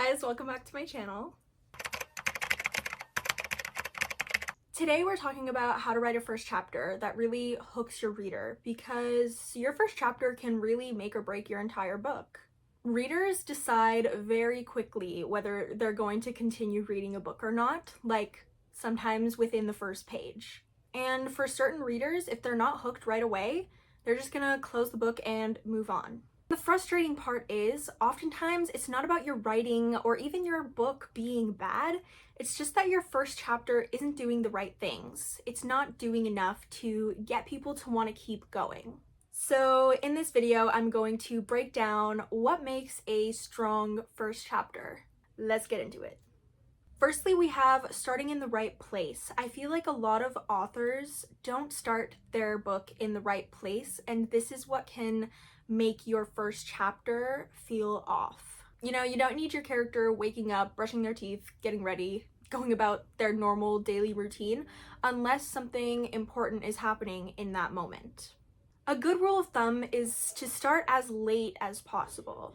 guys, welcome back to my channel. Today we're talking about how to write a first chapter that really hooks your reader, because your first chapter can really make or break your entire book. Readers decide very quickly whether they're going to continue reading a book or not, like sometimes within the first page. And for certain readers, if they're not hooked right away, they're just gonna close the book and move on. The frustrating part is, oftentimes it's not about your writing or even your book being bad, it's just that your first chapter isn't doing the right things. It's not doing enough to get people to want to keep going. So in this video, I'm going to break down what makes a strong first chapter. Let's get into it. Firstly, we have starting in the right place. I feel like a lot of authors don't start their book in the right place, and this is what can make your first chapter feel off. You know, you don't need your character waking up, brushing their teeth, getting ready, going about their normal daily routine, unless something important is happening in that moment. A good rule of thumb is to start as late as possible.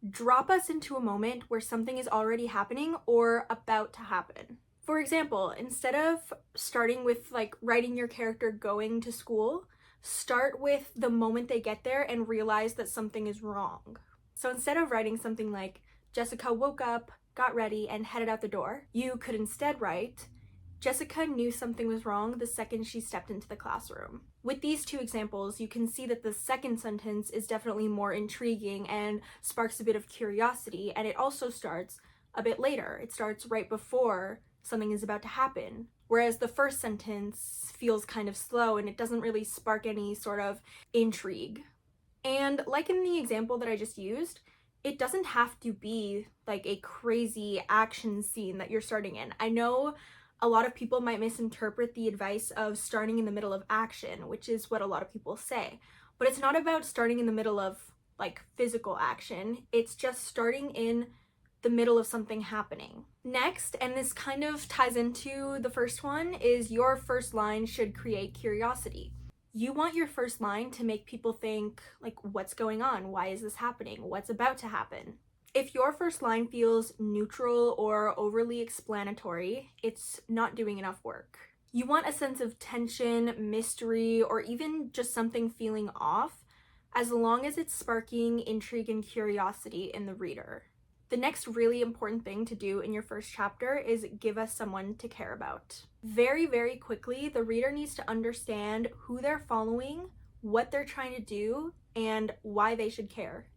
Drop us into a moment where something is already happening or about to happen. For example, instead of starting with writing your character going to school, start with the moment they get there and realize that something is wrong. So instead of writing something like, Jessica woke up, got ready, and headed out the door, you could instead write, Jessica knew something was wrong the second she stepped into the classroom. With these two examples, you can see that the second sentence is definitely more intriguing and sparks a bit of curiosity, and it also starts a bit later. It starts right before something is about to happen. Whereas the first sentence feels kind of slow and it doesn't really spark any sort of intrigue. And like in the example that I just used, it doesn't have to be like a crazy action scene that you're starting in. I know a lot of people might misinterpret the advice of starting in the middle of action, which is what a lot of people say. But it's not about starting in the middle of physical action. It's just starting in the middle of something happening. Next, and this kind of ties into the first one, is your first line should create curiosity. You want your first line to make people think, what's going on? Why is this happening? What's about to happen? If your first line feels neutral or overly explanatory, it's not doing enough work. You want a sense of tension, mystery, or even just something feeling off, as long as it's sparking intrigue and curiosity in the reader. The next really important thing to do in your first chapter is give us someone to care about. Very, very quickly, the reader needs to understand who they're following, what they're trying to do, and why they should care.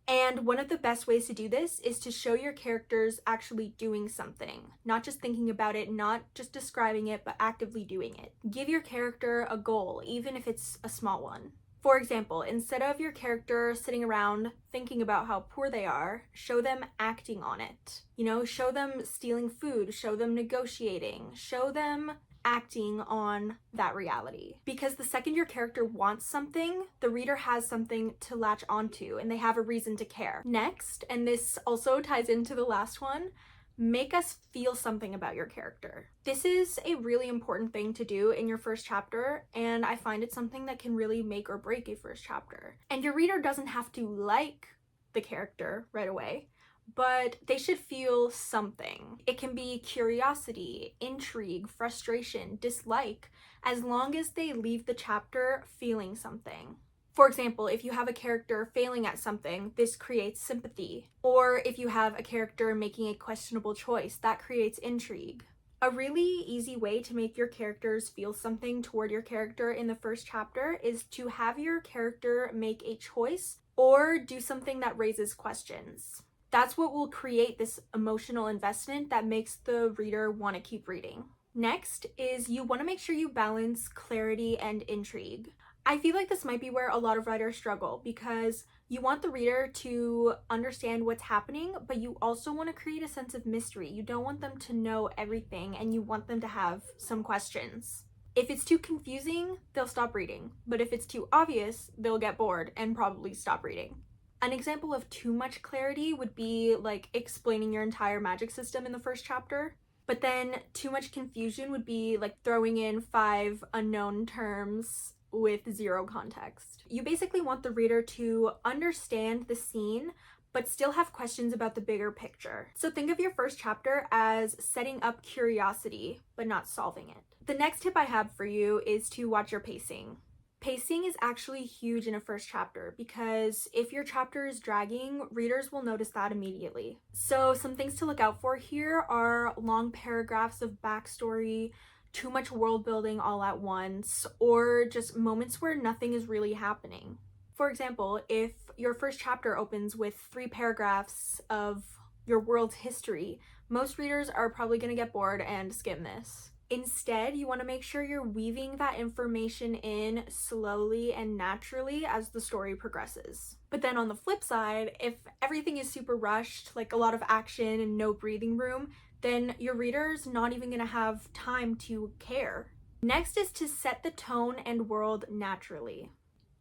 And one of the best ways to do this is to show your characters actually doing something, not just thinking about it, not just describing it, but actively doing it. Give your character a goal, even if it's a small one. For example, instead of your character sitting around thinking about how poor they are, show them acting on it. You know, show them stealing food, show them negotiating, show them acting on that reality. Because the second your character wants something, the reader has something to latch onto and they have a reason to care. Next, and this also ties into the last one, make us feel something about your character. This is a really important thing to do in your first chapter, and I find it something that can really make or break a first chapter. And your reader doesn't have to like the character right away, but they should feel something. It can be curiosity, intrigue, frustration, dislike, as long as they leave the chapter feeling something. For example, if you have a character failing at something, this creates sympathy. Or if you have a character making a questionable choice, that creates intrigue. A really easy way to make your characters feel something toward your character in the first chapter is to have your character make a choice or do something that raises questions. That's what will create this emotional investment that makes the reader want to keep reading. Next is you want to make sure you balance clarity and intrigue. I feel like this might be where a lot of writers struggle, because you want the reader to understand what's happening, but you also want to create a sense of mystery. You don't want them to know everything, and you want them to have some questions. If it's too confusing, they'll stop reading, but if it's too obvious, they'll get bored and probably stop reading. An example of too much clarity would be explaining your entire magic system in the first chapter. But then too much confusion would be throwing in 5 unknown terms with zero context. You basically want the reader to understand the scene, but still have questions about the bigger picture. So think of your first chapter as setting up curiosity, but not solving it. The next tip I have for you is to watch your pacing. Pacing is actually huge in a first chapter because if your chapter is dragging, readers will notice that immediately. So some things to look out for here are long paragraphs of backstory, too much world building all at once, or just moments where nothing is really happening. For example, if your first chapter opens with 3 paragraphs of your world's history, most readers are probably going to get bored and skim this. Instead, you want to make sure you're weaving that information in slowly and naturally as the story progresses. But then on the flip side, if everything is super rushed, like a lot of action and no breathing room, then your reader's not even going to have time to care. Next is to set the tone and world naturally.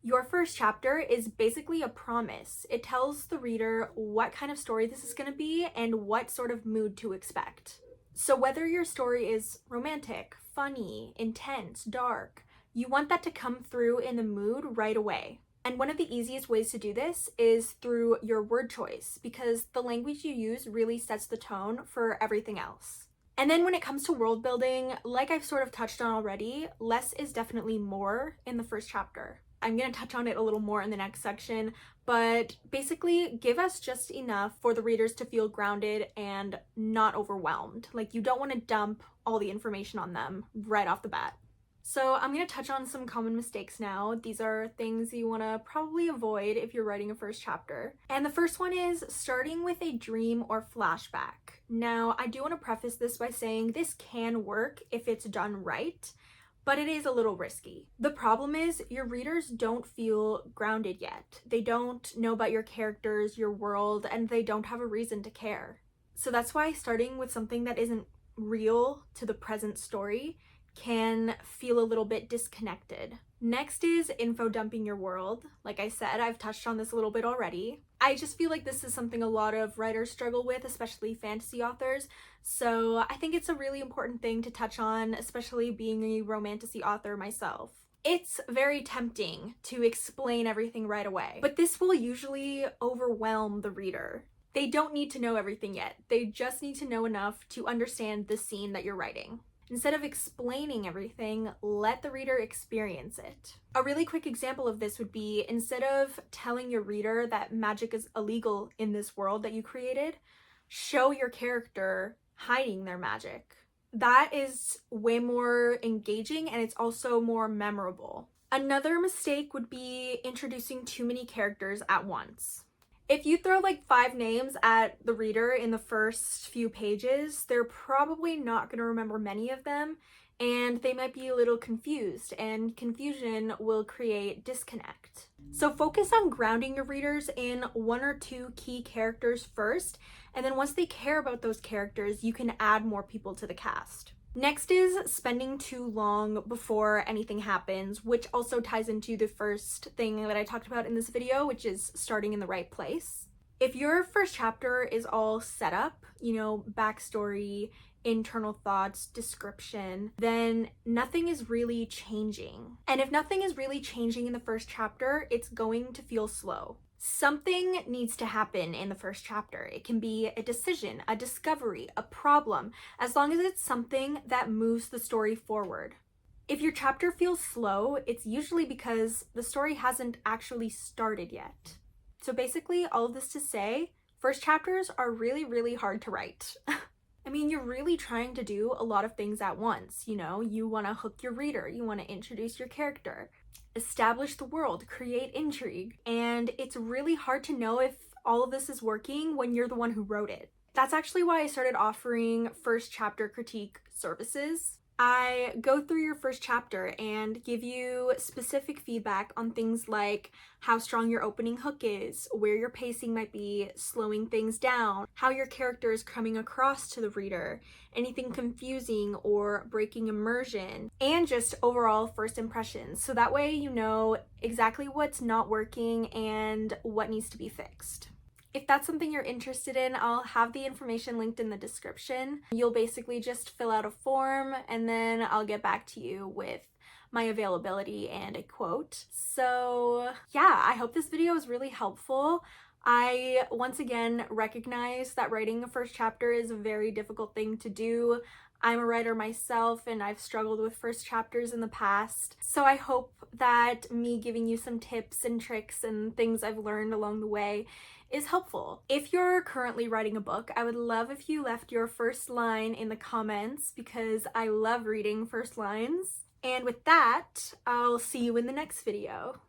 Your first chapter is basically a promise. It tells the reader what kind of story this is going to be and what sort of mood to expect. So whether your story is romantic, funny, intense, dark, you want that to come through in the mood right away. And one of the easiest ways to do this is through your word choice, because the language you use really sets the tone for everything else. And then when it comes to world building, like I've sort of touched on already, less is definitely more in the first chapter. I'm going to touch on it a little more in the next section, but basically give us just enough for the readers to feel grounded and not overwhelmed. Like, you don't want to dump all the information on them right off the bat. So I'm going to touch on some common mistakes now. These are things you want to probably avoid if you're writing a first chapter. And the first one is starting with a dream or flashback. Now, I do want to preface this by saying this can work if it's done right, but it is a little risky. The problem is your readers don't feel grounded yet. They don't know about your characters, your world, and they don't have a reason to care. So that's why starting with something that isn't real to the present story can feel a little bit disconnected. Next is info dumping your world. Like I said, I've touched on this a little bit already. I just feel like this is something a lot of writers struggle with, especially fantasy authors. So I think it's a really important thing to touch on, especially being a romantasy author myself. It's very tempting to explain everything right away, but this will usually overwhelm the reader. They don't need to know everything yet. They just need to know enough to understand the scene that you're writing. Instead of explaining everything, let the reader experience it. A really quick example of this would be, instead of telling your reader that magic is illegal in this world that you created, show your character hiding their magic. That is way more engaging and it's also more memorable. Another mistake would be introducing too many characters at once. If you throw like 5 names at the reader in the first few pages, they're probably not going to remember many of them, and they might be a little confused, and confusion will create disconnect. So focus on grounding your readers in 1 or 2 key characters first, and then once they care about those characters, you can add more people to the cast. Next is spending too long before anything happens, which also ties into the first thing that I talked about in this video, which is starting in the right place. If your first chapter is all set up, backstory, internal thoughts, description, then nothing is really changing. And if nothing is really changing in the first chapter, it's going to feel slow. Something needs to happen in the first chapter. It can be a decision, a discovery, a problem, as long as it's something that moves the story forward. If your chapter feels slow, it's usually because the story hasn't actually started yet. So basically, all of this to say, first chapters are really, really hard to write. I mean, you're really trying to do a lot of things at once, You want to hook your reader, you want to introduce your character, establish the world, create intrigue, and it's really hard to know if all of this is working when you're the one who wrote it. That's actually why I started offering first chapter critique services. I go through your first chapter and give you specific feedback on things like how strong your opening hook is, where your pacing might be slowing things down, how your character is coming across to the reader, anything confusing or breaking immersion, and just overall first impressions. So that way you know exactly what's not working and what needs to be fixed. If that's something you're interested in, I'll have the information linked in the description. You'll basically just fill out a form and then I'll get back to you with my availability and a quote. So yeah, I hope this video was really helpful. I once again recognize that writing a first chapter is a very difficult thing to do. I'm a writer myself and I've struggled with first chapters in the past. So I hope that me giving you some tips and tricks and things I've learned along the way is helpful. If you're currently writing a book, I would love if you left your first line in the comments because I love reading first lines. And with that, I'll see you in the next video.